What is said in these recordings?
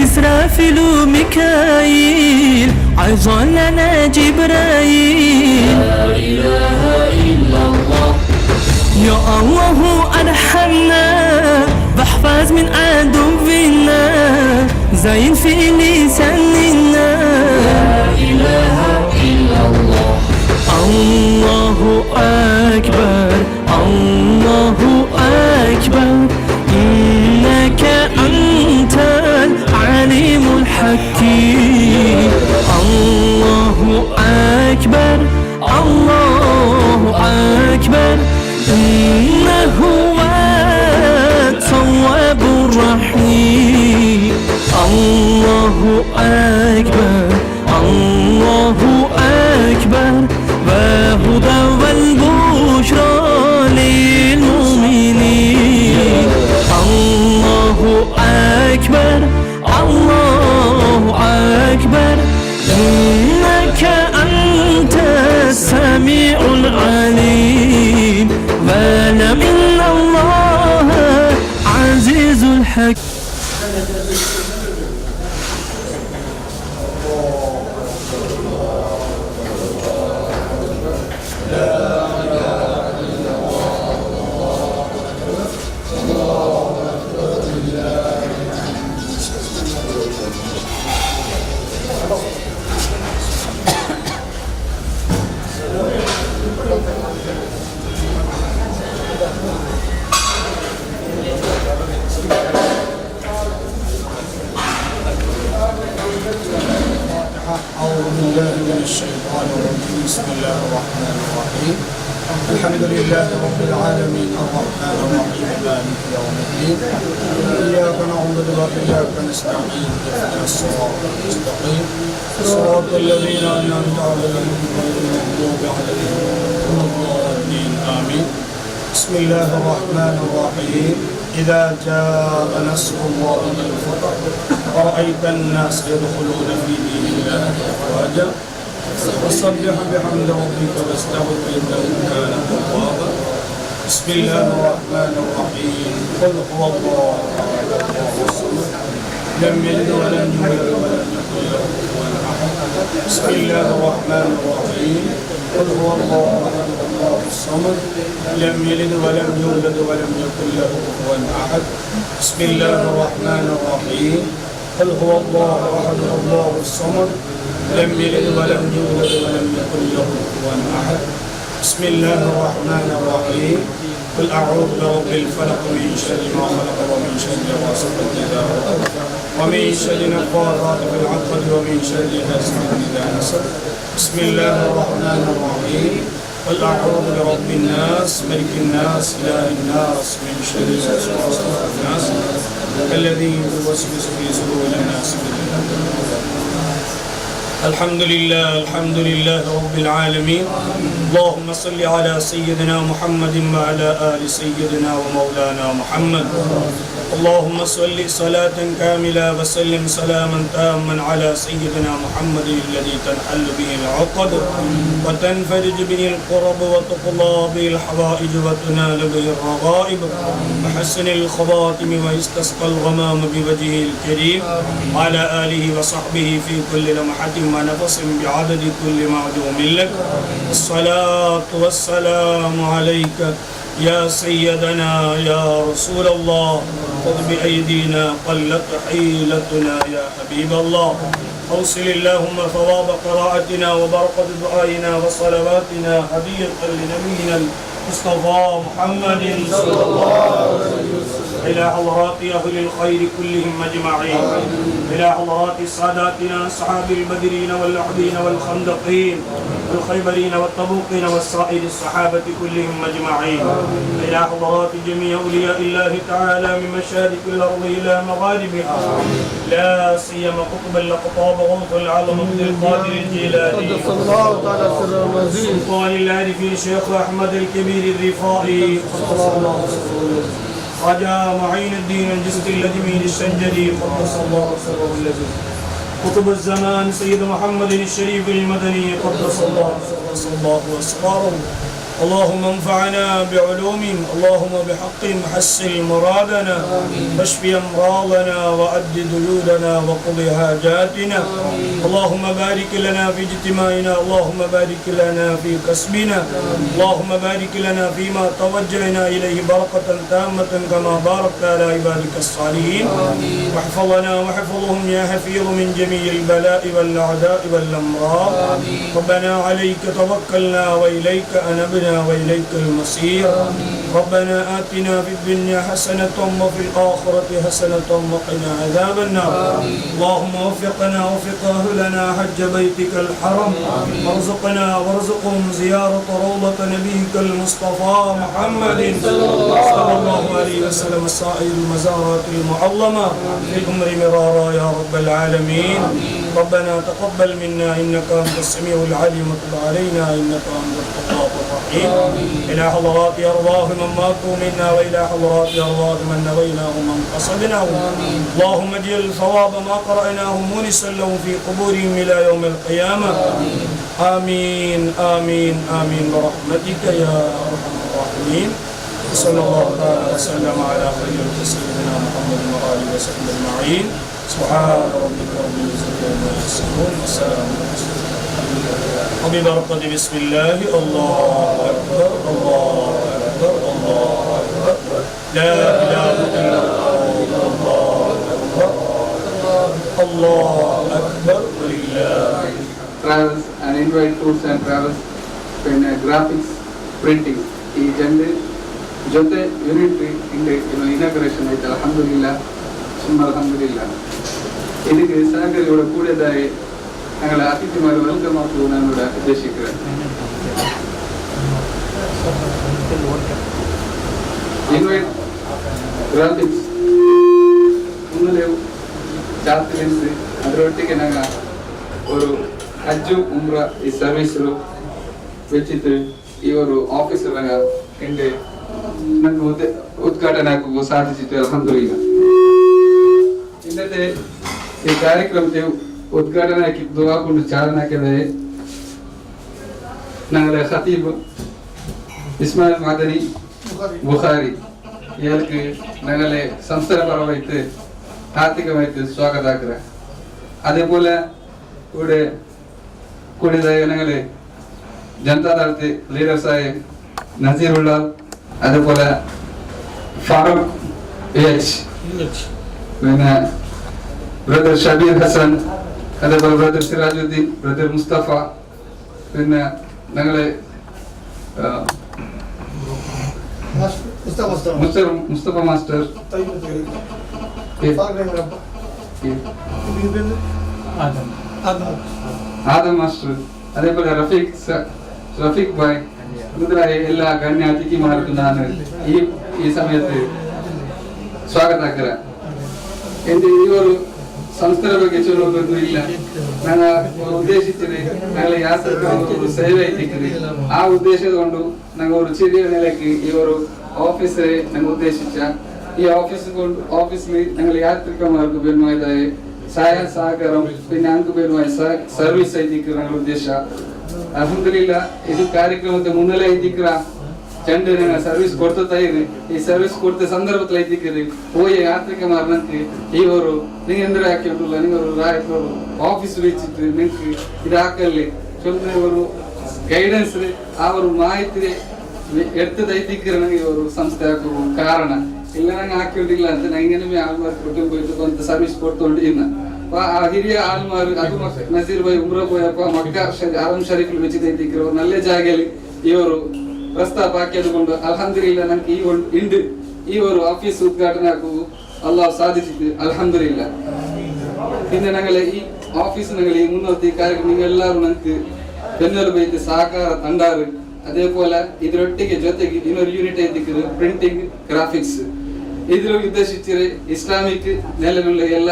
إسرافيل ميكائيل عظا لنا جبرائيل لا إله إلا الله يا الله أرحمنا واحفظ من عدونا زين في لساننا لا إله إلا الله الله أكبر الله أكبر إنك أنت العليم الحكيم الله أكبر الله أكبر إنه هو التواب الرحيم الله أكبر الله أكبر وهدى والبشرى للمؤمنين الله أكبر الله أكبر إنك أنت السميع العليم واعلم إن الله عزيز الحكيم. أعوذ بالله من الشيطان الرجيم. بسم الله الرحمن الرحيم. الحمد لله رب العالمين الرحمن الرحيم مالك يوم الدين إياك نعبد وإياك نستعين اهدنا الصراط المستقيم صراط الذين أنعمت عليهم غير المغضوب عليهم ولا الضالين آمين. بسم الله الرحمن الرحيم. إذا جاء نصر الله والفتح ورأيت الناس يدخلون في دين الله أفواجا فسبح بحمد ربك واستغفر إنه كان توابا. بسم الله الرحمن الرحيم. قل هو الله أحد الله الصمد لم يلد ولم يولد ولم يكن له كفوا أحد. بسم الله الرحمن الرحيم. قل هو الله أحد الله الصمد لم يلد ولم يولد ولم يكن له كفوا أحد. بسم الله الرحمن الرحيم. قل هو الله أحد الله الصمد لم يلد ولم يولد ولم يكن له كفوا أحد. بسم الله الرحمن الرحيم. قل أعوذ برب الفلق من شر ما خلق ومن شر غاسق إذا وقب ومن شر النفاثات في العقد ومن شر حاسد إذا حسد. بسم الله الرحمن الرحيم. قل أعوذ برب الناس ملك الناس إله الناس من شر الوسواس الخناس الذي يوسوس في صدور الناس من الحمد لله رب العالمين. اللهم صل على سيدنا محمد وعلى آل سيدنا ومولانا محمد. اللهم صل صلاة كاملة وسلم سلاما تاما على سيدنا محمد الذي تنحل به العقد وتنفرج به القرب وتقضى به الحوائج وتنال به الرغائب وحسن الخواتم ويستسقى الغمام بوجهه الكريم على آله وصحبه في كل لمحة ونفس بعدد كل معلوم لك. الصلاة والسلام عليك يا سيدنا يا رسول الله. خذ بأيدينا قلت حيلتنا يا حبيب الله. أوصل اللهم ثواب قراءتنا وبركة دعائنا وصلواتنا هدية لنبينا مصطفى محمد صلى الله عليه وسلم إلى حضرات أهل الخير كلهم أجمعين إلى حضرات ساداتنا أصحاب البدرين والأحدين والخندقين والخيبرين والطبوقين والسائر الصحابة كلهم أجمعين إلى حضرات جميع أولياء الله تعالى من مشارق الأرض إلى مغاربها لا سيما قطب الأقطاب غوث العظم عبد القادر الجيلاني سلطان العارفين شيخ أحمد الكبير الرفاعي قدس الله سره خواجة معين الدين الجسد الأجميل الشنجري قدس الله سره الذي قطب الزمان سيد محمد الشريف المدني قدس الله أسراره اللهم انفعنا بعلوم اللهم بحق حسن مرادنا واشف امراضنا وأد ديوننا وقض حاجاتنا اللهم بارك لنا في اجتماعنا اللهم بارك لنا في كسبنا اللهم بارك لنا فيما توجهنا إليه بركة تامة كما باركت على عبادك الصالحين واحفظنا واحفظهم يا حفيظ من جميع البلاء والأعداء والأمراض ربنا عليك توكلنا وإليك أنبنا وإليك المصير ربنا آتنا في الدنيا حسنة وفي الآخرة حسنة وقنا عذاب النار اللهم وفقنا وفق أهلنا حج بيتك الحرم وارزقهم زيارة روضة نبيك المصطفى محمد صلى الله عليه وسلم سائر المزارات المعظمة في الأمر مرارا يا رب العالمين ربنا تقبل منا إنك أنت السميع العليم وتب علينا إنك أنت التواب الرحيم إلى حضرات أرواح من ماتوا منا وإلى حضرات أرواح من نويناه ومن قصدناه اللهم اجعل ثواب ما قرأناه مونسا له في قبورهم إلى يوم القيامة آمين آمين آمين برحمتك يا أرحم الراحمين صلى الله تعالى وسلم على خير سيدنا محمد وآله وصحبه أجمعين سبحان ربك رب العزة عما يصفون والسلام على المرسلين وببركة بسم الله الله أكبر الله أكبر الله أكبر لا إله إلا الله الله أكبر ولله Travels and invite tours and travels പിന്നെ graphics printing ಈ ಜೊತೆ ಯೂನಿಟ್ರಿ ಇನಾಗ್ರೇಷನ್ ಆಯ್ತು ಅಲ್ಹಮ್ದುಲಿಲ್ಲಾ ಸುಮ್ಮನೆ ಅಲ್ಹಮ್ದುಲಿಲ್ಲಾ ಇದಕ್ಕೆ ಸಹಕಾರಿಗಳ ಕೂಡಿಯದಾಗಿ ഞങ്ങളെ അതിഥിമാരെ വെൽക്കം ആക്കുക ഞാനിവിടെ ഉദ്ദേശിക്കുന്നത് ഇൻവൈറ്റ് ಗ್ರಾಫಿಕ್ಸ್ മുന്നേ ಜಾತ್ರೆಯಲ್ಲಿ ಅದರೊಟ್ಟಿಗೆ ನಂಗೆ ഒരു ഹജ്ജ് ഉംറ ഈ സർവീസിൽ വെച്ചിട്ട് ഈ ഒരു ഓഫീസിൽ എൻ്റെ ನಂಗೆ ಉದ್ಘಾಟನೆ ಆಗುವ ಸಾಧಿಸಿತು ಅಲ್ಹಮ್ದುಲಿಲ್ಲಾ ഇന്നത്തെ ഈ ಕಾರ್ಯಕ್ರಮത്തെ ഉദ്ഘാടന ദുആ കൊണ്ട് ಚಾಲನೆ ಹಾಕಿದೆ ഞങ്ങളുടെ ഖതീബ് ഇസ്മായിൽ മദനി ബുഖാരി ഇയാൾക്ക് ഞങ്ങളെ സംസ്ഥാനപരമായിട്ട് ആർത്ഥികമായിട്ട് സ്വാഗത ആക്കുക അതേപോലെ ഇവിടെ കൂടിയതായ ഞങ്ങളെ ജനതാദളത്തെ ലീഡേഴ്സായ നസീറുള്ള അതേപോലെ ഫാറൂഖ് എച്ച് പിന്നെ ബ്രദർ ഷബീർ ഹസൻ അതേപോലെ ബ്രദർ സിറാജുദ്ദീൻ ബ്രദർ മുസ്തഫ പിന്നെ ഞങ്ങളെ മുസ്തഫ മാസ്റ്റർ ആദം മാസ്റ്റർ അതേപോലെ റഫീഖ് ഭായ് മുതലായ എല്ലാ ഗണ്യ അതിഥിമാർക്കും ഞാൻ ഈ സമയത്ത് ಸ್ವಾಗತ ಆಗ್ತಾರೆ ಎಂದು ಇವರು ಸಂಸ್ಥೆಯ ಬಗ್ಗೆ ಚಲೋದು ಇಲ್ಲ ನನ್ನ ಉದ್ದೇಶಿಸಿದೆ ನಾಳೆ ಯಾರು ಸೇವೆ ಐತಿಕ್ಕಿದೆ ಆ ಉದ್ದೇಶಗೊಂಡು ನಂಗೆ ಅವರು ಚಿರಿಯ ನೆಲಕ್ಕೆ ಇವರು ಆಫೀಸ್ ನಂಗೆ ಉದ್ದೇಶಿച്ച ಈ ಆಫೀಸ್ಲಿ ഞങ്ങൾ യാത്രികമാർക്ക് ബെരുമായതായ സഹായ സഹകാരം പിന്നെ ഞങ്ങൾക്ക് ബെരുമായ സർവീസ് ಐತಿಕ್ಕಿರ ഞങ്ങളുടെ ಉದ್ದೇಶ ಅಲ್ಹಮ್ದುಲಿಲ್ಲಾ ಇದು ಕಾರ್ಯಕ್ರಮದ ಮುನ್ನಲೇ ಐತಿಕ್ಕಿರ ಚಂಡ ಸರ್ವಿಸ್ ಕೊಡ್ತಾ ಇರಿ ಈ ಸರ್ವಿಸ್ ಕೊಡ್ತ ಸಂದರ್ಭದಲ್ಲಿ ಐತಿಕ್ಕಿರಿ ಹೋಗಿ യാത്രികമാർക്ക് ಇವರು നിങ്ങൾ ಹಾಕಿರಲಿಲ್ಲ നിങ്ങൾ ರಾಯಕರು ಆಫೀಸ್ വെച്ചിട്ട് നിങ്ങൾക്ക് ഇതാക്കല്ലേ ചൊല്ലുന്ന ഒരു ಗೈಡೆನ್ಸ್ ಅವರು ಮಾಹಿತಿ എടുത്തത് ಐತಿಕ್ಕಿರ ನನಗೆ ಇವರು ಸಂಸ್ಥೆ ಹಾಕುವ ಕಾರಣ ಇಲ್ಲ ನಂಗೆ ಹಾಕಿರಲಿಲ್ಲ ಅಂತ ನಂಗೆ ಆಲ್ಮಾರ್ ಕೊಟ್ಟು ಹೋಯ್ತು ಅಂತ ಸರ್ವಿಸ್ ಕೊಡ್ಕೊಂಡು ಇನ್ನ ಆ ಹಿರಿಯ ಆಲ್ಮಾರ್ ಅದು ನಸೀರ್ ಭಾಯ್ ಉಮ್ರಾ ಹೋಯಪ್ಪ ಮಕ್ಕಾ ಆಲಂ ಶರೀಫ್ വെച്ചിട്ട് ಐತಿಕ್ಕಿರ ನಲ್ಲೆ ಜಾಗಲಿ ಇವರು ಪ್ರಸ್ತಾಪ ಹಾಕಿದುಕೊಂಡು ಅಲ್ಹಮ್ದುಲಿಲ್ಲ ನಂಗೆ ಈ ಒಂದು ಆಫೀಸ್ ಉದ್ಘಾಟನೆ ಆಗುವುದು ಅಲ್ಲಾಹ್ ಸಾಧಿಸಿದ್ದು ಅಲ್ಹಮ್ದುಲಿಲ್ಲ. പിന്നെ ഞങ്ങളെ ഈ ഓഫീസ് ഞങ്ങളെ മുന്നോട്ട് കാര്യങ്ങൾ നിങ്ങളെല്ലാവരും ഞങ്ങൾക്ക് ಬೆನ್ನೆಲುಬು ಸಹಕಾರ ತಂಡಾರು അതേപോലെ ಇದರೊಟ್ಟಿಗೆ ಜೊತೆಗೆ ಇನ್ನೊಂದು ಯೂನಿಟ್ ಐತಿಕ್ಕಿದ್ರು ಪ್ರಿಂಟಿಂಗ್ ಗ್ರಾಫಿಕ್ಸ್ ಇದ್ರ ಉದ್ದೇಶಿಸಿದ್ರೆ ಇಸ್ಲಾಮಿಕ್ ನೆಲೆയുള്ള ಎಲ್ಲ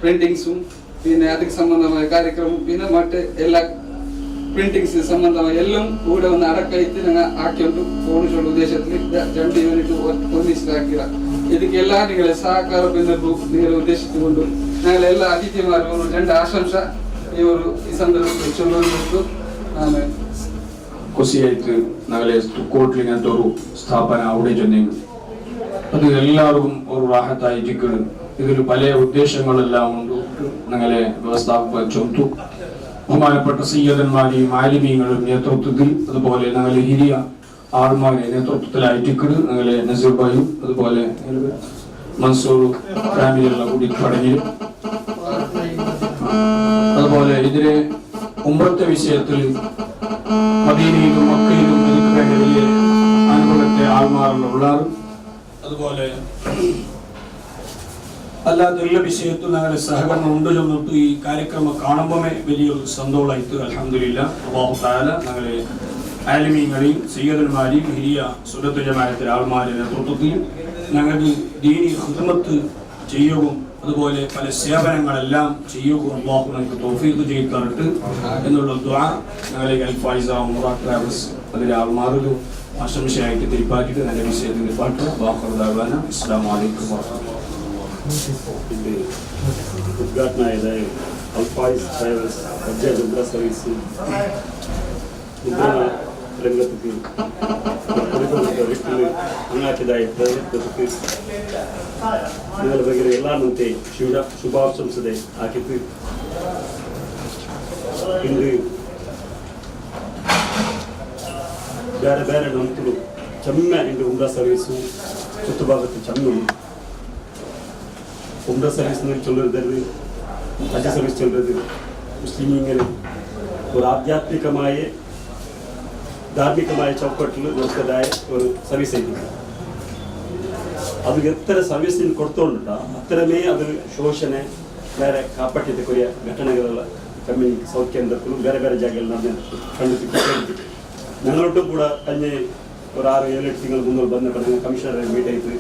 ಪ್ರಿಂಟಿಂಗ್ಸು പിന്നെ ಅದಕ್ಕೆ ಸಂಬಂಧമായ ಕಾರ್ಯಕ್ರಮ പിന്നെ മറ്റ് എല്ലാ പ്രിന്റിങ്സ് സംബന്ധമായ എല്ലാം കൂടെ ഒന്ന് അടക്കയത്ത് ഞങ്ങൾ ആക്കിയോണ്ട് പോണിച്ചുള്ള ഉദ്ദേശത്തിൽ രണ്ട് യൂണിറ്റ് ഒന്നിച്ചാക്കിയ ಇದಕ್ಕೆಲ್ಲ ನಿಗಳ ಸಹಕಾರ ಬೆನ್ನೆಲುಬು നിങ്ങൾ ಉದ್ದೇಶಿಸಿಕೊಂಡು ഞങ്ങളെല്ലാ അതിഥിമാരും രണ്ട് ആശംസ ಇವರು ಈ ಸಂದರ್ಭದಲ್ಲಿ ಚೊಲ್ಲೋದು ನಾನು ಖುಷಿಯಾಯ್ತು. ನಾಳೆ ಕೋಟ್ಲಿಂಗ್ ಅಂತ ಒಂದು ಸ್ಥಾಪನೆ ಅವಡೆ ಜೊತೆಗೆ ಅದು ಎಲ್ಲರಿಗೂ ഒരു റാഹത്തായിരിക്കും. ഇതിൽ പല ഉദ്ദേശങ്ങളെല്ലാം ഉണ്ട്. ഞങ്ങളെ വ്യവസ്ഥാപക ചൊന്തു ബഹുമാനപ്പെട്ട സയ്യിദന്മാരെയും ആലിമീങ്ങളും നേതൃത്വത്തിൽ അതുപോലെ ഞങ്ങളെ ഹിരിയ ആൾമാരെ നേതൃത്വത്തിലായിരിക്കും. ഞങ്ങളെ നസീർ ഭായും അതുപോലെ മൻസൂർ ഫാമിലിയെല്ലാം കൂടി പടങ്ങിലും അതുപോലെ ഇതിലെ ഉംറത്തെ വിഷയത്തിൽ മദീനയിലും മക്കയിലും എനിക്ക് വേണ്ട വലിയ അനുഭവത്തെ ആൾമാരിലുള്ള അതുപോലെ അല്ലാതെ എല്ലാ വിഷയത്തും ഞങ്ങളുടെ സഹകരണം ഉണ്ട് ചെന്നിട്ട് ഈ കാര്യക്രമം കാണുമ്പോൾ വലിയൊരു സന്തോഷമായിട്ട് അൽഹംദുലില്ലാ അല്ലാഹു തആല ഞങ്ങളെ ആലിമീങ്ങളെയും സയ്യിദന്മാരെയും ഹിരിയ സുന്നത്ത് ജമാഅത്തിലെ ആൾമാരുടെ നേതൃത്വത്തിൽ ഞങ്ങൾക്ക് ദീനി ഖിദ്മത്ത് ചെയ്യുകയും അതുപോലെ പല സേവനങ്ങളെല്ലാം ചെയ്യുകയും അല്ലാഹു ഞങ്ങൾക്ക് തൗഫീഖ് ചെയ്തു തരട്ടെ എന്നുള്ള ദുആ ഞങ്ങളെ അൽഫൈസ ഉംറ ട്രാവൽസ് അതിലെ ആൾമാരുടെ ആശംസയായിട്ട് തിരിപ്പാക്കിയിട്ട് നല്ല വിഷയത്തിൽ പാട്ട് വാഹർദാവാന അസ്സലാമു അലൈക്കും വറഹ്മത്തുള്ളാഹി. ഉദ്ഘാടനമായത് അൽഫൈസ് ട്രാവൽസ് ഹജ്ജ് ഉംറ സർവീസ് മുദ്രണ രംഗത്തേക്ക് ವ್ಯಕ್ತಿಗಳು ಹಂಗಾಕಿದಾಯ ಪ್ರಯತ್ನಕ್ಕೆ ಇದರ ಬಗ್ಗೆ ಎಲ್ಲಾರಂತೆ ಶುಭಾಶಂಸದೆ ಹಾಕಿದ್ದು ಇಂದು ಬೇರೆ ಬೇರೆ ನಂತರು ಚೆಮ್ಮೆ ಇಂದು ಉಮ್ರಾ ಸರ್ವೀಸು ചുറ്റുഭാഗത്ത് ചെമ്മുണ്ട്. ഉംറ സർവീസ് ചൊല്ലരുത്, ഹജ്ജ് സർവീസ് ചൊല്ലരുത് മുസ്ലിമീങ്ങൾ ഒരു ആധ്യാത്മികമായ ധാർമ്മികമായ ചൗക്കട്ടിൽ നിർത്തതായ ഒരു സർവീസ് ആയിരിക്കും. അത് എത്ര സർവീസിന് കൊടുത്തോണ്ടിട്ടാ അത്രമേ അത് ശോഷനെ ಬೇರೆ ಕಾಪಾಟ್ಟಿದ್ದಕ್ಕೋಯ ಘಟನೆಗಳೆಲ್ಲ ಕಮ್ಮಿ ಸೌತ್ ಕೇಂದ್ರಕ್ಕೂ ಬೇರೆ ಬೇರೆ ಜಾಗದಲ್ಲಿ ನಾನು ಖಂಡಿತ ഞങ്ങളൊട്ടും കൂടെ കഴിഞ്ഞ് ഒരു 6-7 തിങ്കൾ മുന്നോട്ട് ಬಂದ ಕಮಿಷನರ್ ಮೀಟ್ ಆಯ್ತು.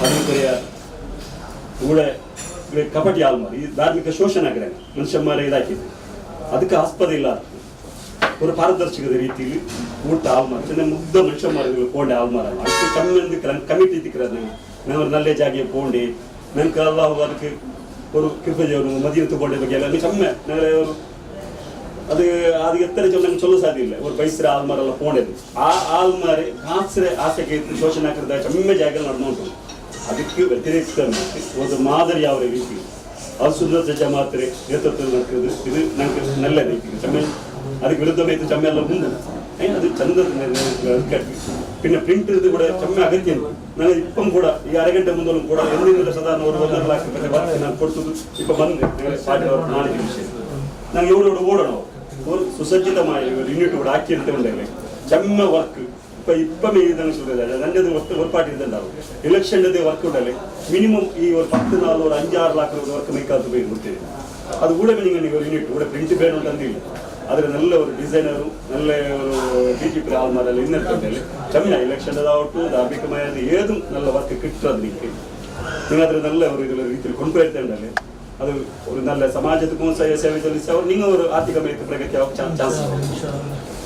ಅದಕ್ಕೋಯ കൂടെ ಕಪಟಿ ಆಲ್ಮಾರ್ ಈ ಧಾರ್ಮಿಕ ಶೋಷಣೆ ಆಗ್ರಂಗ ಮನುಷ್ಯನ್ಮಾരെ ಇದಾಕಿದ್ದು ಅದಕ್ಕೆ ಆಸ್ಪದ ಇಲ್ಲ. ഒരു പാരദർശികത രീതിയിൽ കൂട്ട ആൾമാർ പിന്നെ മുഗ്ധ മനുഷ്യന്മാർ പോകേണ്ട ആൾമാരാണ്. അടുത്ത് കമ്മിറ്റി കമ്മിറ്റി തിക്കുന്നത് ഞങ്ങൾ നല്ല ജാഗയെ പോകണ്ടേ ഞങ്ങൾക്ക് അല്ലാഹു ಅದಕ್ಕೆ ഒരു കൃപജോനും മദീനത്ത് പോകേണ്ട ಬಗ್ಗೆ ಎಲ್ಲ ಕಮ್ಮಿ ഞങ്ങളെ ഒരു അത് എത്ര ഞങ്ങൾ ചൊല്ല സാധ്യമില്ല. ഒരു പൈസ ആൾമാരെല്ലാം പോകേണ്ടത് ആ ആൾമാരെ കാസിരെ ആശയ്ക്ക് ശോഷണ ആക്കുന്ന കമ്മി ജാഗകൾ നടന്നുകൊണ്ടുണ്ട്. ಅದಕ್ಕೆ ವ್ಯತಿರಿಕ್ತವಾಗಿ ಒಂದು ಮಾದರಿಯಾವ ರೀತಿ ಅದು ಸುನ್ನತ್ ಜಮಾತ್ರೆ ನೇತೃತ್ವದಲ್ಲಿ ನಡೆക്കുന്നത് ಇದು ನಂಗೆ നല്ല ರೀತಿ ಚಮ್ಮೆ ಅದಕ್ಕೆ ವಿರುದ್ಧವಾಗಿ ಚಮ್ಮೆ ಎಲ್ಲ ಮುಂದೆ ಅದು ಚಂದದ പിന്നെ പ്രിന്റ് ഇത് കൂടെ ചമ്മ അകത്യം ഞങ്ങൾ ഇപ്പം കൂടെ ഈ അരഗಂಟೆ മുതലും കൂടെ എന്തിനുള്ള സാധാരണ ഒരു 1.5 ലക്ഷം വർക്ക് ഞാൻ കൊടുത്തത് ഇപ്പം വന്ന് ഞങ്ങൾ പാട്ട് 4 നിമിഷം ഞങ്ങൾ ഇവിടെ ഓടണോ ഒരു സുസജ്ജിതമായ ഒരു യൂണിറ്റ് ഇവിടെ ആക്കിയെടുത്തുകൊണ്ടല്ലേ ചമ്മ വർക്ക് ഇപ്പം എഴുതാൻ സുഖമില്ല. നല്ലത് ഒരു പാട്ട് ഇതുണ്ടാവും ഇലക്ഷൻ്റെ വർക്ക് ഉണ്ടല്ലേ മിനിമം ഈ ഒരു 10 നാൾ ഒരു 5-6 ലക്ഷം വർക്ക് മൈക്കാത്ത പോയി കൊടുത്തത് അത് കൂടെ നിങ്ങൾ ഒരു യൂണിറ്റ് ഇവിടെ പ്രിന്റ് വേണമെന്നില്ല. അതിൽ നല്ല ഒരു ഡിസൈനറും നല്ല ഒരു DTP ആൾമാരെല്ലാം ഇന്നിട്ടുണ്ടല്ലേ ചമ്മ ഇലക്ഷൻ്റെതാവട്ടും ധാർമ്മികമായത് ഏതും നല്ല വർക്ക് കിട്ടുന്നത് നിങ്ങൾ അതിൽ നല്ല ഒരു ഇതിൽ രീതിയിൽ കൊണ്ടുവരുത്തേണ്ടല്ലേ അത് ഒരു നല്ല സമാജത്തിനും ಸೇವೆ ಸಲ್ಲಿಸಿ നിങ്ങൾ ഒരു ആർത്ഥികമായിട്ട് പ്രഗതി ಚಾನ್ಸ್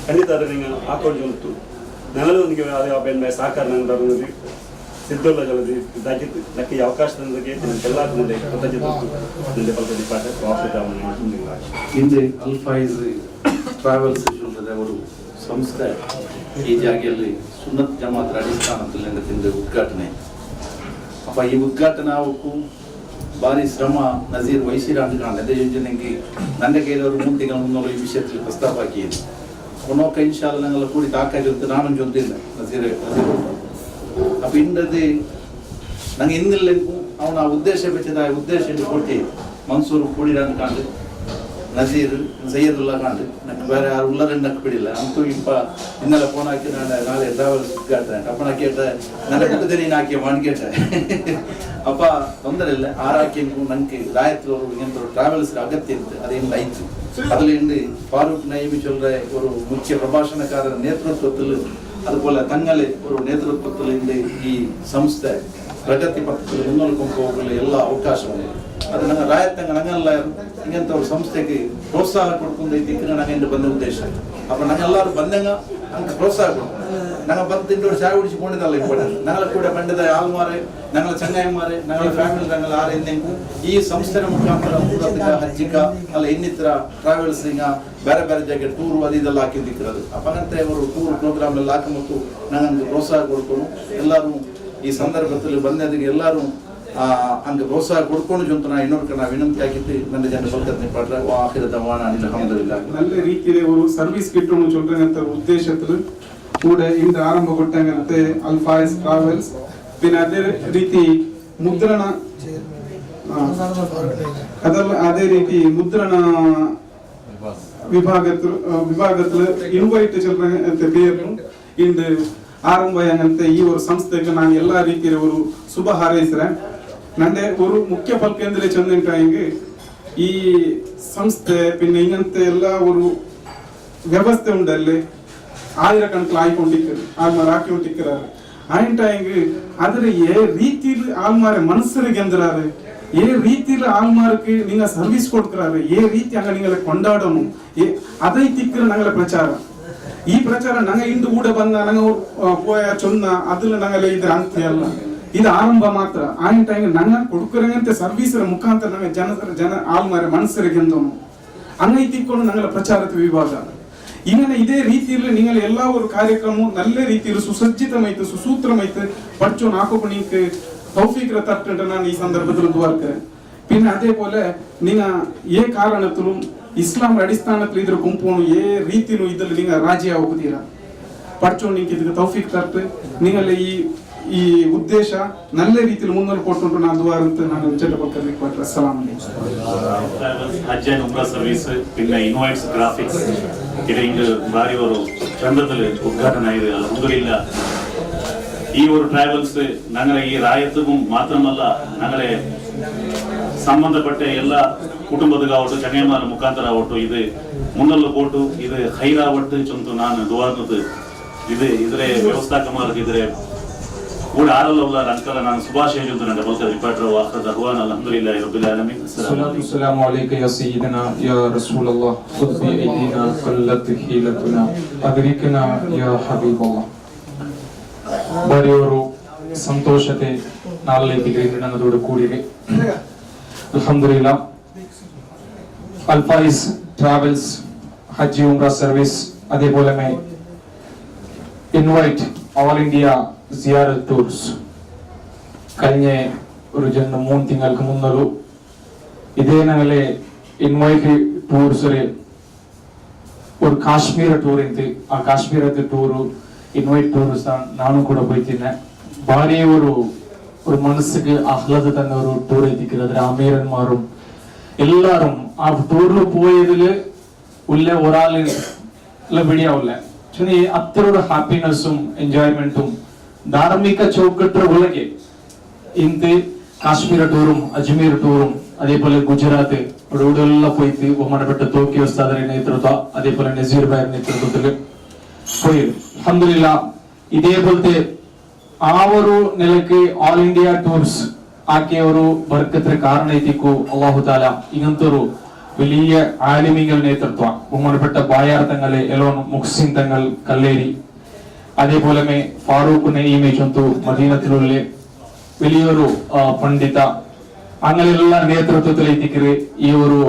ಖಂಡಿತ ಅದು നിങ്ങൾ ಹಾಕೊಂಡು ಉಂಟು. ഞങ്ങളും എനിക്ക് പിന്നെ സഹಕಾರ നടന്നത് ಸಿದ್ಧುಲ್ಲ ಜಲದಿ ಇದಾಗಿತ್ತು ನನಗೆ ಈ ಅವಕಾಶ ತಂದಕ್ಕೆ ಎಲ್ಲರಿಗೂ ಮುಂದೆ ಕೃತಜ್ಞತೆ ಮುಂದೆ ಪಲ್ಪಡಿ ಪಾಠ ಹಿಂದೆ ಅಲ್ಫೈಸ್ ಟ್ರಾವೆಲ್ಸ್ ഒരു ಸಂಸ್ಥೆ ಈ ಜಾಗೆಯಲ್ಲಿ ಸುನ್ನತ್ ಜಮಾತ್ರ ಅಡಿಸ್ಥಾನದಲ್ಲಿ ನಡೆದ ಉದ್ಘಾಟನೆ. ಅಪ್ಪ ಈ ಉದ್ಘಾಟನೆ ಅವಕ್ಕೂ ಭಾರಿ ಶ್ರಮ ನಜೀರ್ ವಹಿಸಿರ ಅಂತ ಕಾಣಲ್ಲ. ಅದೇ ಯೋಜನೆಗೆ ನನ್ನ ಕೈಲವರು 3 ತಿಂಗಳ ಮುನ್ನೋರು ಈ ವಿಷಯದಲ್ಲಿ ಪ್ರಸ್ತಾಪ ಹಾಕಿದ್ದು ഒന്നൊക്കെ ഇൻഷാല്ല ഞങ്ങൾ കൂടി താക്കാച്ചൊത്ത് നാനും ചൊന്നില്ല നസീർ അപ്പം ഇന്നത് ഞങ്ങൾ ഇന്നില്ലെങ്കിലും അവൻ ആ ഉദ്ദേശം വെച്ചതായ ഉദ്ദേശം ಕೊಟ್ಟು ಮನ್ಸೂರು ಕೂಡಿರಂತ ಕಾಂಡು ನಜೀರ್ ಸೈಯದುಲ್ಲಾ ಖಾನ್ ನಂಗೆ ಬೇರೆ ಯಾರು ಉಳ್ಳರೆ ನಕ್ಕೆ ಬಿಡಿಲ್ಲ ಅಂತೂ ಇಪ್ಪ ಇನ್ನೆಲ್ಲ ಫೋನ್ ಹಾಕಿ ನಾನು ನಾಳೆ ಟ್ರಾವೆಲ್ಸ್ ಉದ್ಘಾಟನೆ ಅಪ್ಪನ ಕೇಟ ನನ್ನ ಬಿಟ್ಟದೆ ನೀನು ಹಾಕಿ ಮಾಡಿ ಕೇಟ ಅಪ್ಪ ತೊಂದರೆ ಇಲ್ಲ ಆರಾಕಿಂಗು ನಂಗೆ ಲಾಯತ್ಲವರು ಇಂಥ ಟ್ರಾವೆಲ್ಸ್ ಅಗತ್ಯ ಇತ್ತು ಅದೇನು ಆಯ್ತು அதில் ஃபாரூக் நயீமி சொல்ற ஒரு முக்கிய பிரபாஷணக்காரர் நேತೃತ್ವத்தில் அதுபோல தங்களை ஒரு நேತೃತ್ವத்தில் ಈ ಸಂಸ್ಥೆ ಪ್ರಗತಿ ಪಥದಲ್ಲಿ ಮುನ್ನಡೆಕೊಂಡು ಹೋಗಲು ಎಲ್ಲ ಅವಕಾಶ ಇದೆ ಅದು ನನ್ನ ರಾಯತ್ತಂಗ ನಂಗೆಲ್ಲ ಹಿಂಗಂತ ಒಂದು ಸಂಸ್ಥೆಗೆ ಪ್ರೋತ್ಸಾಹ ಕೊಡ್ಕೊಂಡೈತಿ ನಂಗೆ ಇಂದು ಬಂದ ಉದ್ದೇಶ ಅಪ್ಪ ನಂಗೆಲ್ಲರೂ ಬಂದಂಗ ನಂಗೆ ಪ್ರೋತ್ಸಾಹ ಕೊಡ್ತಾರೆ ഞങ്ങൾ 10 ചായ കുടിച്ച് പോണിതല്ല ഇപ്പോൾ ഞങ്ങളെ കൂടെ പണ്ടത്തെ ആൾമാരെ ഞങ്ങളെ ചങ്ങായിമാരെ ഞങ്ങളെ ഫാമിലി ഞങ്ങൾ ആരെന്തെങ്കിലും ഈ സംസ്ഥാന ಮುಖಾಂತರ ಹಜ್ಜಿಕ ಅಲ್ಲ ಇನ್ನಿತರ ಟ್ರಾವೆಲ್ಸ್ ಬೇರೆ ಬೇರೆ ಜಾಗ ಟೂರ್ ಅದು ಇದೆಲ್ಲ ಹಾಕಿದ್ದಿಕ್ಕಿರೋದು ಅಪ್ಪಂತೆ ಅವರು ಟೂರ್ ಪ್ರೋಗ್ರಾಮ್ ಎಲ್ಲ ಹಾಕಿ ನಂಗೆ ಪ್ರೋತ್ಸಾಹ ಕೊಡ್ಕೊಂಡು ಎಲ್ಲರೂ ಈ ಸಂದರ್ಭದಲ್ಲಿ ಬಂದದಿಗೆ ಎಲ್ಲರೂ ಹಂಗೆ ಪ್ರೋತ್ಸಾಹ ಕೊಡ್ಕೊಂಡು ಅಂತ ನಾ ಇನ್ನೊಂದು ನಾ ವಿನಂತಿ ಆಗಿದ್ದು ನನ್ನ ಜನ ಬಲ್ಕತ್ನಿ ಪಡ್ರೆ ಆಖಿರದ ವಾಣ ಅಲ್ಹಮ್ದುಲಿಲ್ಲಾಹ್ நல்ல ரீதியிலே ஒரு சர்வீஸ் கிட்டணும் சொல்றேங்க ಉದ್ದೇಶದಲ್ಲಿ ಕೂಡ ಇಂದ ಆರಂಭ ಕೊಟ್ಟಂತೆ ಅಲ್ಫಾಯ್ಸ್ ಟ್ರಾವೆಲ್ಸ್ പിന്നെ ಅದೇ ರೀತಿ ಮುದ್ರಣ ಅದಲ್ಲ ಅದೇ ರೀತಿ ಮುದ್ರಣ ವಿಭಾಗത്തിൽ ಇನ್ವೈಟ್ சொல்றேங்க பேரும் இந்த ಆರಂಭ ಈ ಒಂದು ಸಂಸ್ಥೆಗೆ ನಾನು ಎಲ್ಲಾ ರೀತಿಯ ಒಂದು ಶುಭ ಹಾರೈಸಿದೆ ನಂದೆ ಒಂದು ಮುಖ್ಯ ಫಲಕೇಂದ್ರ ಚಂದಂಟಾಯಿಗೆ ಈ ಸಂಸ್ಥೆ പിന്നെ ഇങ്ങനത്തെ എല്ലാ ഒരു ವ್ಯವಸ್ಥೆ ಉಂಡಲ್ಲಿ ആയിരക്കണക്കിൽ ആൾമാർ ആക്കിക്കൊണ്ടിരിക്കാറ് ആയിട്ടായെങ്കിൽ അതിൽ രീതിയിൽ ആൾമാരെ മനസ്സിലേക്ക് എന്തിനാറ് ರೀತಿയിൽ ആൾമാർക്ക് നിങ്ങൾ സർവീസ് കൊടുക്കാറ് ರೀತಿ അങ്ങ് നിങ്ങളെ കൊണ്ടാടണം അതേ തിക്കർ ഞങ്ങളെ പ്രചാരം ഈ പ്രചാരം ഞങ്ങൾ ಇಂದು ಕೂಡ ಬಂದ ഞങ്ങൾ പോയ ചൊന്ന അതിൽ ഞങ്ങളെ ഇത് ಅಂತ್ಯಲ್ಲ ಇದು ಆರಂಭ ಮಾತ್ರ ಆಯಿട്ടായെങ്കിൽ ഞങ്ങൾ കൊടുക്കರಂತೆ ಸರ್ವೀಸರ ಮುಖಾಂತರ ഞങ്ങൾ ಜನ ಆಳ್ಮಾರೆ ಮನಸ್ಸರಿಗೆ ಎಂದನು അങ്ങനെത്തിക്കൊണ്ട് ഞങ്ങളെ ಪ್ರಚಾರದ ವಿಭಾಗ ഇങ്ങനെ ഇതേ രീതിയിൽ നിങ്ങൾ എല്ലാ ഒരു കാര്യക്രമവും നല്ല രീതിയിൽ സുസജ്ജിതമായിട്ട് സുസൂത്രമായിട്ട് പഠിച്ചോ നാക്കോ നിങ്ങൾക്ക് തൗഫീഖ് തട്ടിട്ട് ഞാൻ ഈ സന്ദർഭത്തിൽ ദ്വാർക്കറേൻ പിന്നെ അതേപോലെ നിങ്ങൾ കാരണത്തിലും ഇസ്ലാം അടിസ്ഥാനത്തിൽ ഇದ್ರ ಗುಂಪುನು ರೀತಿಯೂ ಇದ್ದಲ್ಲಿ ನೀವು ರಾಜಿ ಆಗುತ್ತೀರಾ പഠിച്ചോ നിങ്ങൾക്ക് ಇದಕ್ಕೆ ತೌಫೀಖ್ ತಟ್ಟು ನಿങ്ങളുടെ ಈ ಉದ್ದೇಶ നല്ല രീതിയിൽ മുന്നോട്ട് പോയിട്ടുണ്ട് ನಾನು ദ്വാರ ಅಂತ ನಾನು ಚಟಪಕ್ಕ ರಿಕ್ವೆಸ್ಟ್ ಅಸ್ಸಲಾಮು ಅಲೈಕುಂ ಹಜ್ ಅಂಡ್ ಉಮ್ರಾ ಸರ್ವಿಸ್ പിന്നെ ಇನ್ವೈಟ್ಸ್ ಗ್ರಾಫಿಕ್ಸ್ ಇದು ಬಾರಿ ಒಂದು ಚಂದದಲ್ಲಿ ಉದ್ಘಾಟನೆ ಆಗಿದೆ ಅಲ್ಹಮ್ದುಲಿಲ್ಲಾಹ್ ಈ ಒಂದು ಟ್ರಾವೆಲ್ಸ್ ഞങ്ങളെ ಈ ರಾಯത്തും മാത്രമല്ല ഞങ്ങളെ ಸಂಬಂಧಪಟ್ಟ ಎಲ್ಲ ಕುಟುಂಬದಗಾವಟ್ಟು ಚಂಗೈಮಾರ ಮುಖಾಂತರ ಆವಟ್ಟು ಇದು ಮುನ್ನಲ್ಲ ಕೊಟ್ಟು ಇದು ಹೈರಾವಟ್ಟು ಚಂತು ನಾನು ದುವಾರ್ನದು ಇದು ಇದರ ವ್ಯವಸ್ಥಾಪಕರಿಗೆ ಇದರ ಕೂಡ ಆರಲ್ಲ ಅಂಕಲ ನಾನು ಶುಭಾಶಯ ಚಂತು ನನ್ನ ಬಲ್ಕ ರಿಪಾರ್ಟರ್ ವಾಖದ ದಹವಾನ ಅಲ್ಹಮ್ದುಲಿಲ್ಲಾಹಿ ರಬ್ಬಿಲ್ ಆಲಮೀನ್ ಅಸ್ಸಲಾಮು ಅಲೈಕುಂ ಯಾ ಸಯ್ಯಿದನಾ ಯಾ ರಸೂಲಲ್ಲಾಹ್ ಖುದ್ ಬಿ ಐದಿನಾ ಕಲ್ಲತ್ ಹೀಲತುನಾ ಅದ್ರಿಕನಾ ಯಾ ಹಬೀಬಲ್ಲಾಹ್ ಬರೆಯೋರು ಸಂತೋಷತೆ ನಾಲ್ಕೈದು ನನ್ನದೋಡು ಕೂಡಿದೆ ಅಲ್ಹಮ್ದುಲಿಲ್ಲಾಹ್ അൽഫായിസ് ട്രാവൽസ് ഹജ്ജ് ഉംറ സർവീസ് അതേപോലെ ഇൻവൈറ്റ് ഓൾ ഇന്ത്യ സിയാറത്ത് ടൂർസ് കഴിഞ്ഞ ഒരു 3 ತಿಂಗಳಿಗೆ മുന്നൊരു ഇതേ ഞങ്ങളെ ഇൻവൈറ്റ് ടൂർസിൽ ഒരു കാശ്മീർ ടൂർ ഉണ്ട് ആ കാശ്മീരത്തെ ടൂർ ഇൻവൈറ്റ് ടൂറിസ്റ്റ് ನಾನು ಕೂಡ പോയിട്ടില്ല ഭാരി ഒരു മനസ്സിക്ക് ആഹ്ലാദ തന്നെ ഒരു ടൂർ എത്തിക്കുന്നത് അമീരന്മാരും എല്ലാരും ആ ടൂറിൽ പോയതില് ഉള്ള ഒരാള് ಬಿಡಿಯಾವಲ್ಲ ಅത്ര ഒരു ഹാപ്പിനെസ്സും എൻജോയ്മെന്റും ധാർമ്മിക ചൗക്കട്ട ಒಳಗೆ ಇಂತೆ ಕಾಶ್ಮೀರ ಟೂറും ಅಜ್ಮೀರ್ ಟೂറും അതേപോലെ ഗുജറാത്ത് ഇവിടെയെല്ലാം പോയിട്ട് ബഹുമാനപ്പെട്ട തോക്കി ഉസ്താദിന്റെ നേതൃത്വം അതേപോലെ നസീർ ഭായിയുടെ നേതൃത്വത്തിൽ പോയി അൽഹംദുലില്ലാഹ് ഇതേപോലത്തെ ആ ഒരു നിലയ്ക്ക് ഓൾ ഇന്ത്യ ടൂർസ് ആക്കിയ ഒരു ബർക്കത്തിന് കാരണത്തിക്കു അല്ലാഹു തആല ഇങ്ങനത്തൊരു വലിയ ആലിമികൾ നേതൃത്വം ബഹുമാനപ്പെട്ട ബായാർത്ഥങ്ങളെ എലോൺ മുഹ്സിൻ തങ്ങൾ കല്ലേരി അതേപോലെ ഫാറൂഖ് നഈമി ചന്തു മദീനത്തിലുള്ള വലിയൊരു പണ്ഡിത അങ്ങനെയുള്ള നേതൃത്വത്തിൽ എത്തിക്കറ് ഈ ഒരു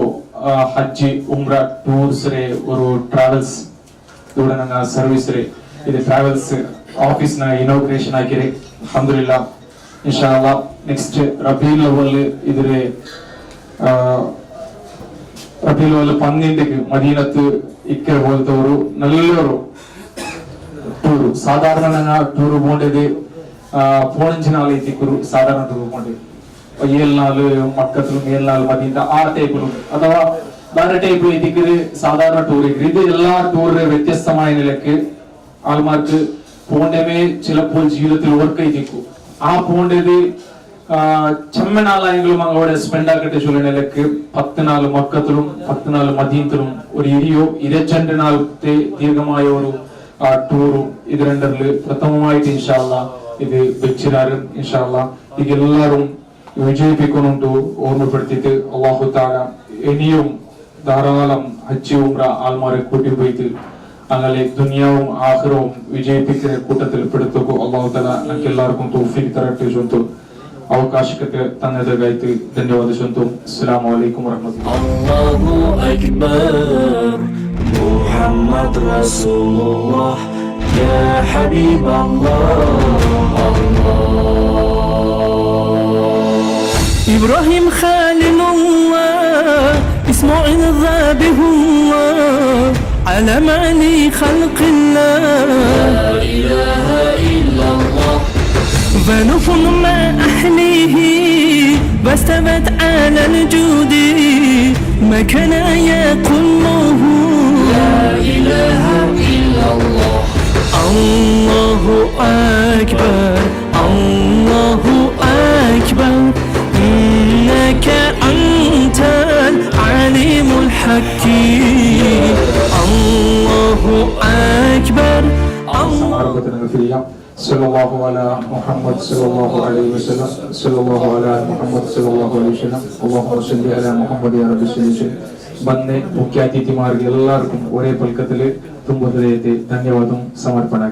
ഹജ്ജ് ഉംറ ടൂർസിലെ ഒരു ട്രാവൽസ് ഇവിടെ ഞങ്ങൾ സർവീസിലെ ഇത് ട്രാവൽസ് ഓഫീസിನ ಇನಾಗ್ರೇಷನ್ ಆಕಿರಿ ಅಲ್ಹಮ್ದುಲಿಲ್ಲಾಹ್ ಇನ್ಶಾ ಅಲ್ಲಾಹ್ ನೆಕ್ಸ್ಟ್ ರಬೀಲ್ ಅವಲ್ ಇದ್ರೆ ರಬೀಲ್ ಅವಲ್ 12 ಮದೀನത്ത് ഇക്കര പോലത്തെ ഒരു നല്ലൊരു ടൂർ സാധാരണ ടൂർ പോകേണ്ടത് 15 നാൾ എത്തിക്കൊരു സാധാരണ ടൂർ പോകേണ്ടത് 7 നാൾ മക്കത്തിലും 7 നാൾ മദീന ആ ടൈപ്പിലും അഥവാ വേറെ ടൈപ്പ് ഇതിക്ക് സാധാരണ ടൂർ ഇത് എല്ലാ ടൂറിന് വ്യത്യസ്തമായ നിലക്ക് ആൾമാർക്ക് പോണ്ടമേ ചിലപ്പോൾ ജീവിതത്തിൽ ഓർക്കയിക്കും ആ പോണ്ടത് ചെമ്മനാളെങ്കിലും അങ്ങോട്ട് സ്പെൻഡ് ആക്കട്ടെ ചൊല്ലുന്ന നിലക്ക് 10 നാൾ മക്കത്തിലും 10 നാൾ മദീനത്തിലും ഒരു 22 നാളത്തെ ദീർഘമായ ഒരു ടൂറും ഇത് രണ്ടറില് പ്രഥമമായിട്ട് ഇൻഷാല്ലാ ഇത് വെച്ചിരാരും ഇൻഷാല്ലാ ഇത് എല്ലാവരും വിജയിപ്പിക്കുന്നുണ്ട് ഓർമ്മപ്പെടുത്തിയിട്ട് അള്ളാഹു തആല ഇനിയും ധാരാളം ഹജ്ജ് ഉംറ ആൾമാരെ കൂട്ടിപ്പോയിട്ട് അങ്ങനെ ദുനിയാവും ആഖിറവും വിജയിപ്പിക്കുന്ന കൂട്ടത്തിൽ പെടുത്തുക അള്ളാഹു തആല നമുക്ക് എല്ലാവർക്കും തൗഫീഖ് തരട്ടെ ചൊല്ലുന്നു അവകാശಕ್ಕೆ തന്നതായിട്ട് ധന്യവാദ ചൊല്ലുന്നു അസ്സലാമു അലൈക്കും വറഹ്മത്തുള്ളാഹി അല്ലാഹു അക്ബർ മുഹമ്മദ് റസൂലുള്ളാഹ് യാ ഹബീബല്ലാഹ് إبراهيم خالد الله اسمه ذابه الله على معني خلق الله لا إله إلا الله فنوح مع أهله واستوت على الجود ما كان يقوله لا إله إلا الله الله أكبر الله أكبر إنك أنت العليم الحكيم الله أكبر صلى الله على محمد صلى الله عليه وسلم صلى الله على محمد صلى الله عليه وسلم اللهم صل على محمد يا رب صل ಬಂದೆ ಮುಖ್ಯ ಅತಿಥಿಮಾರ್ಗೆ ಎಲ್ಲರಿಗೂ ಒರೇ ಪಲ್ಕದಲ್ಲಿ ತುಂಬ ಹೃದಯತೆ ಧನ್ಯವಾದ ಸಮರ್ಪಣೆ